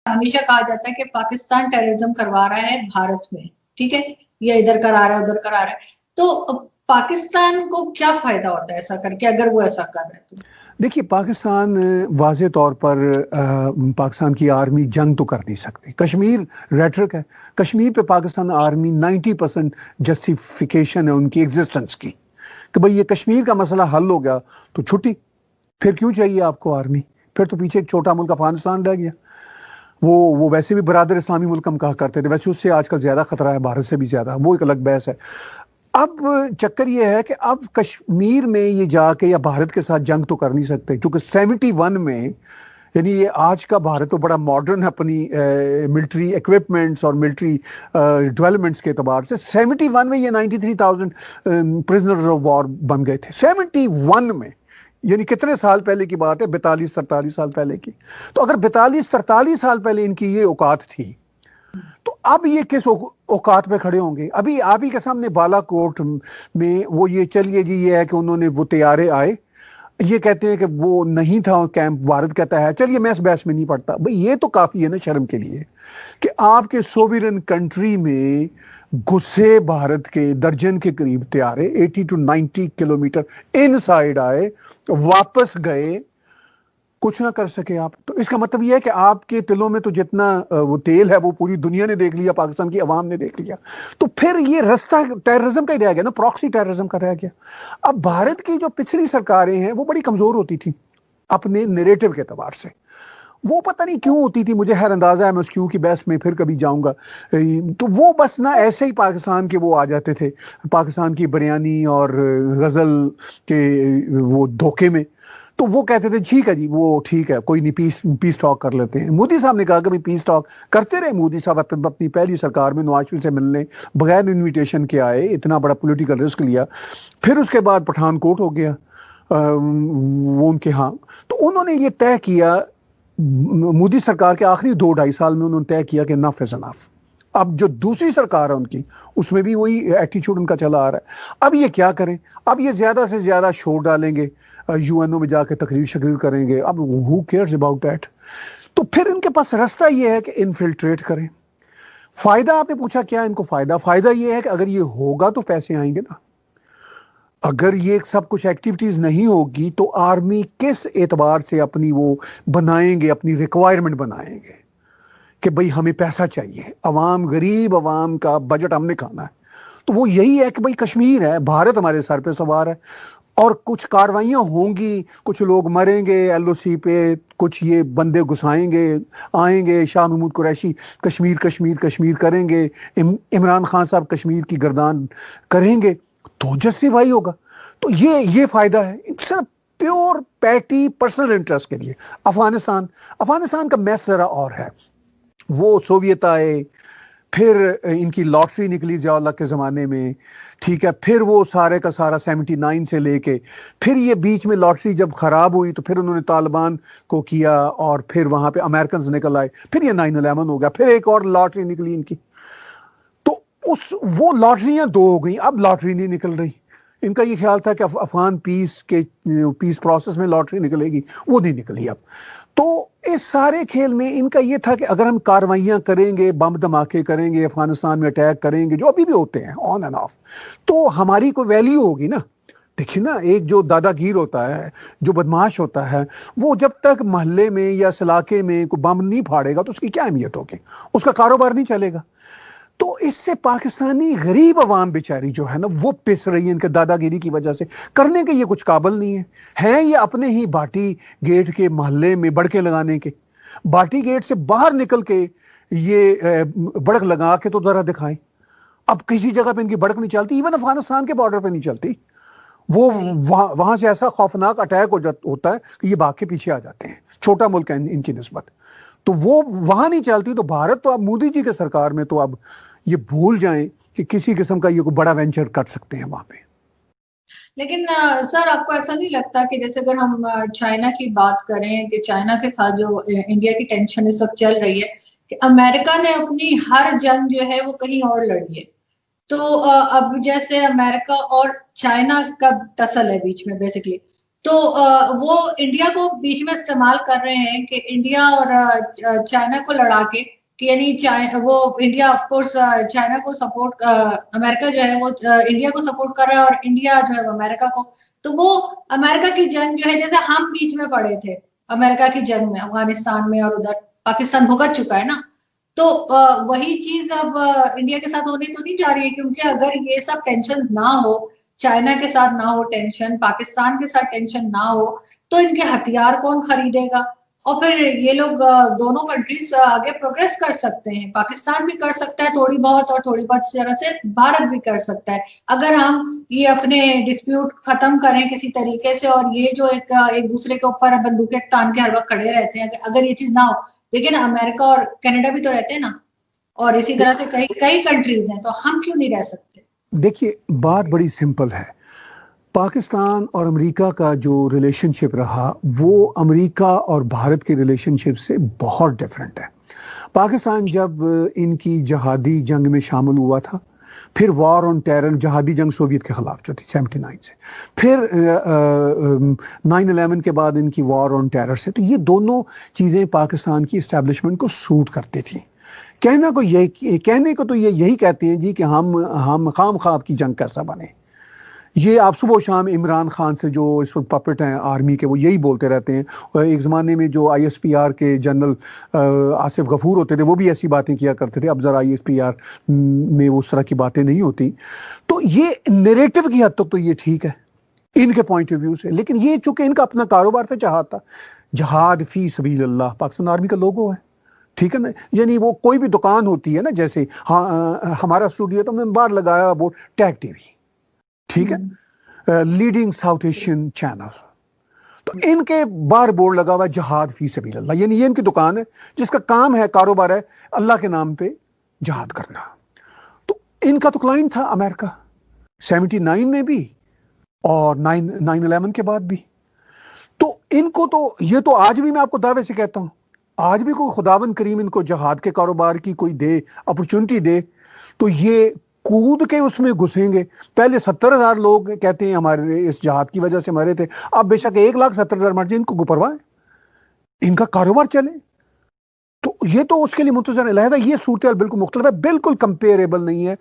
ہمیشہ کہا جاتا ہے کہ پاکستان ٹیررزم کروا رہا ہے بھارت میں، ٹھیک ہے، یا ادھر کرا رہا ہے ادھر کرا رہا ہے، تو پاکستان کو کیا فائدہ ہوتا ہے ایسا کر کے اگر وہ ایسا کر رہے تو؟ دیکھیے پاکستان واضح طور پر پاکستان کی آرمی جنگ تو کر نہیں سکتی. کشمیر ریٹرک ہے، کشمیر پہ پاکستان آرمی 90% جسٹیفیکیشن ہے ان کی ایگزسٹنس کی کہ بھئی یہ کشمیر کا مسئلہ حل ہو گیا تو چھٹی، پھر کیوں چاہیے آپ کو آرمی؟ پھر تو پیچھے ایک چھوٹا ملک افغانستان رہ گیا. وہ ویسے بھی برادر اسلامی ملک ہم کہا کرتے تھے، ویسے اس سے آج کل زیادہ خطرہ ہے، بھارت سے بھی زیادہ، وہ ایک الگ بحث ہے. اب چکر یہ ہے کہ اب کشمیر میں یہ جا کے یا بھارت کے ساتھ جنگ تو کر نہیں سکتے، کیونکہ 71 میں، یعنی یہ آج کا بھارت تو بڑا ماڈرن ہے اپنی ملٹری ایکوپمنٹس اور ملٹری ڈیولپمنٹس کے اعتبار سے. 71 میں یہ 93,000 پرزنرز آف وار بن گئے تھے 71 میں، یعنی کتنے سال پہلے کی بات ہے؟ 42-43 سال پہلے کی. تو اگر 42-43 سال پہلے ان کی یہ اوقات تھی تو اب یہ کس اوقات پہ کھڑے ہوں گے؟ ابھی آپ ہی کے سامنے بالا کوٹ میں وہ یہ چلیے جی یہ ہے کہ انہوں نے وہ طیارے آئے، یہ کہتے ہیں کہ وہ نہیں تھا کیمپ، بھارت کہتا ہے چلیے میں اس بحث میں نہیں پڑتا. بھئی یہ تو کافی ہے نا شرم کے لیے کہ آپ کے سوورن کنٹری میں گھسے بھارت کے درجن کے قریب طیارے 80 to 90 کلومیٹر ان سائڈ آئے، واپس گئے، کچھ نہ کر سکے آپ. تو اس کا مطلب یہ ہے کہ آپ کے دلوں میں تو جتنا وہ تیل ہے وہ پوری دنیا نے دیکھ لیا، پاکستان کی عوام نے دیکھ لیا. تو پھر یہ رستہ ٹیررزم کا ہی رہ گیا نا، پراکسی ٹیررزم کا رہ گیا. اب بھارت کی جو پچھلی سرکاریں ہیں وہ بڑی کمزور ہوتی تھیں اپنے نیریٹو کے اعتبار سے. وہ پتہ نہیں کیوں ہوتی تھی، مجھے خیر اندازہ ہے، میں اس کیوں کی بحث میں پھر کبھی جاؤں گا. تو وہ بس نہ ایسے ہی پاکستان کے وہ آ جاتے تھے، پاکستان کی بریانی اور غزل کے وہ دھوکے میں. تو وہ کہتے تھے ٹھیک ہے جی، وہ ٹھیک ہے، کوئی نہیں، پیس ٹاک کر لیتے ہیں. مودی صاحب نے کہا کہ پیس ٹاک کرتے رہے. مودی صاحب اپنی پہلی سرکار میں نواز شریف سے ملنے بغیر انویٹیشن کے آئے، اتنا بڑا پولیٹیکل رسک لیا. پھر اس کے بعد پٹھان کوٹ ہو گیا وہ ان کے ہاں. تو انہوں نے یہ طے کیا، مودی سرکار کے آخری 2-2.5 سال میں انہوں نے طے کیا کہ انف از انف. اب جو دوسری سرکار ہے ان کی، اس میں بھی وہی ایٹیچیوڈ ان کا چلا آ رہا ہے. اب یہ کیا کریں؟ اب یہ زیادہ سے زیادہ شور ڈالیں گے، یو این او میں جا کے تقریر کریں گے. اب who cares about that؟ تو پھر ان کے پاس رستہ یہ ہے کہ انفلٹریٹ کریں. فائدہ آپ نے پوچھا کیا ان کو فائدہ یہ ہے کہ اگر یہ ہوگا تو پیسے آئیں گے نا. اگر یہ سب کچھ ایکٹیویٹیز نہیں ہوگی تو آرمی کس اعتبار سے اپنی وہ بنائیں گے، اپنی ریکوائرمنٹ بنائیں گے کہ بھئی ہمیں پیسہ چاہیے، عوام، غریب عوام کا بجٹ ہم نے کھانا ہے. تو وہ یہی ہے کہ بھئی کشمیر ہے، بھارت ہمارے سر پہ سوار ہے، اور کچھ کاروائیاں ہوں گی، کچھ لوگ مریں گے ایل او سی پہ، کچھ یہ بندے گھسائیں گے، آئیں گے، شاہ محمود قریشی کشمیر کشمیر کشمیر کریں گے، عمران خان صاحب کشمیر کی گردان کریں گے، تو جسٹیفائی ہوگا. تو یہ فائدہ ہے صرف پیور پیٹی پرسنل انٹرسٹ کے لیے. افغانستان کا میس ذرا اور ہے. وہ سوویت آئے، پھر ان کی لاٹری نکلی ضیاء اللہ کے زمانے میں، ٹھیک ہے، پھر وہ سارے کا سارا 79 سے لے کے پھر یہ بیچ میں لاٹری جب خراب ہوئی تو پھر انہوں نے طالبان کو کیا، اور پھر وہاں پہ امریکنز نکل آئے، پھر یہ 9/11 ہو گیا، پھر ایک اور لاٹری نکلی ان کی. تو وہ لاٹریاں 2 ہو گئیں، اب لاٹری نہیں نکل رہی. ان کا یہ خیال تھا کہ افغان پیس پروسیس میں لاٹری نکلے گی، وہ نہیں نکلی اب. تو اس سارے کھیل میں ان کا یہ تھا کہ اگر ہم کاروائیاں کریں گے، بم دھماکے کریں گے، افغانستان میں اٹیک کریں گے، جو ابھی بھی ہوتے ہیں آن اینڈ آف، تو ہماری کوئی ویلیو ہوگی نا. دیکھیے نا، ایک جو دادا گیر ہوتا ہے، جو بدماش ہوتا ہے، وہ جب تک محلے میں یا اس علاقے میں کوئی بم نہیں پھاڑے گا تو اس کی کیا اہمیت ہوگی، اس کا کاروبار نہیں چلے گا. تو اس سے پاکستانی غریب عوام بیچاری جو ہے نا وہ پس رہی ہے ان کے دادا گیری کی وجہ سے. کرنے کے یہ کچھ قابل نہیں ہے یہ اپنے ہی بھاٹی گیٹ کے محلے میں بڑکے لگانے کے. بھاٹی گیٹ سے باہر نکل کے یہ بڑک لگا کے تو ذرا دکھائیں. اب کسی جگہ پہ ان کی بڑک نہیں چلتی، ایون افغانستان کے بارڈر پہ نہیں چلتی. وہ وہاں سے ایسا خوفناک اٹیک ہوتا ہے کہ یہ بھاگ کے پیچھے آ جاتے ہیں. چھوٹا ملک ہے ان کی نسبت، تو وہ وہاں نہیں چلتی. تو بھارت تو اب مودی جی کے سرکار میں تو اب یہ بھول جائیں کہ کسی قسم کا یہ کوئی بڑا وینچر کر سکتے ہیں وہاں پہ. لیکن سر آپ کو ایسا نہیں لگتا کہ جیسے اگر ہم چائنا کی بات کریں کہ چائنا کے ساتھ جو انڈیا کی ٹینشن اس وقت چل رہی ہے کہ امریکہ نے اپنی ہر جنگ جو ہے وہ کہیں اور لڑی ہے، تو اب جیسے امریکہ اور چائنا کا ٹسل ہے بیچ میں بیسکلی، تو وہ انڈیا کو بیچ میں استعمال کر رہے ہیں کہ انڈیا اور چائنا کو لڑا کے کہ یعنی وہ انڈیا آف کورس چائنا کو سپورٹ، امریکہ جو ہے وہ انڈیا کو سپورٹ کر رہا ہے اور انڈیا جو ہے امریکہ کو، تو وہ امریکہ کی جنگ جو ہے جیسے ہم بیچ میں پڑے تھے امریکہ کی جنگ میں افغانستان میں، اور ادھر پاکستان بھگت چکا ہے نا، تو وہی چیز اب انڈیا کے ساتھ ہونے تو نہیں جا رہی ہے، کیونکہ اگر یہ سب ٹینشن نہ ہو، چائنا کے ساتھ نہ ہو ٹینشن، پاکستان کے ساتھ ٹینشن نہ ہو، تو ان کے ہتھیار کون خریدے گا؟ اور پھر یہ لوگ دونوں کنٹریز آگے پروگریس کر سکتے ہیں، پاکستان بھی کر سکتا ہے تھوڑی بہت، اور تھوڑی بہت طرح سے بھارت بھی کر سکتا ہے، اگر ہم یہ اپنے ڈسپیوٹ ختم کریں کسی طریقے سے، اور یہ جو ایک دوسرے کے اوپر بندوقیں تان کے ہر وقت کھڑے رہتے ہیں، اگر یہ چیز نہ ہو، لیکن امریکہ اور کینیڈا بھی تو رہتے ہیں نا، اور اسی طرح سے کئی کنٹریز ہیں، تو ہم کیوں نہیں رہ سکتے؟ دیکھیے بات بڑی سمپل ہے، پاکستان اور امریکہ کا جو ریلیشن شپ رہا وہ امریکہ اور بھارت کے ریلیشن شپ سے بہت ڈیفرنٹ ہے۔ پاکستان جب ان کی جہادی جنگ میں شامل ہوا تھا، پھر وار آن ٹیرر، جہادی جنگ سوویت کے خلاف جو تھی 79 سے، پھر 9/11 کے بعد ان کی وار آن ٹیرر سے، تو یہ دونوں چیزیں پاکستان کی اسٹیبلشمنٹ کو سوٹ کرتی تھیں۔ کہنے کو تو یہ یہی کہتے ہیں جی کہ ہم خام خواب کی جنگ کیسا بنے، یہ آپ صبح و شام عمران خان سے جو اس وقت پپٹ ہیں آرمی کے، وہ یہی بولتے رہتے ہیں، اور ایک زمانے میں جو ISPR کے جنرل آصف غفور ہوتے تھے وہ بھی ایسی باتیں کیا کرتے تھے، اب ذرا ISPR میں اس طرح کی باتیں نہیں ہوتی، تو یہ نیریٹو کی حد تک تو یہ ٹھیک ہے ان کے پوائنٹ آف ویو سے، لیکن یہ چونکہ ان کا اپنا کاروبار تھا، جہاد تھا، جہاد فی سبیل اللہ پاکستان آرمی کا لوگو ہے، ٹھیک ہے نا، یعنی وہ کوئی بھی دکان ہوتی ہے نا، جیسے ہمارا اسٹوڈیو تو میں باہر لگایا بورڈ ٹیگ ٹی وی، ٹھیک ہے، لیڈنگ ساؤتھ ایشین چینل، تو ان کے بار بورڈ لگا ہوا جہاد فی سبیل اللہ، یعنی یہ ان کی دکان ہے جس کا کام ہے، کاروبار ہے اللہ کے نام پہ جہاد کرنا۔ تو ان کا تو کلائنٹ تھا امریکہ 79 میں بھی اور 9/11 کے بعد بھی، تو ان کو تو یہ تو آج بھی میں آپ کو دعوے سے کہتا ہوں، آج بھی کوئی خداوند کریم ان کو جہاد کے کاروبار کی کوئی دے، اپرچونٹی دے، تو یہ کود کے اس میں گھسیں گے۔ پہلے 70,000 لوگ کہتے ہیں ہمارے اس جہاد کی وجہ سے مرے تھے، اب بے شک 1,70,000 مر جائے، ان کو پرواہ ہے، ان کا کاروبار چلے، تو یہ تو اس کے لیے منتظر علیحدہ، یہ صورتحال بالکل مختلف ہے، بالکل کمپیریبل نہیں ہے۔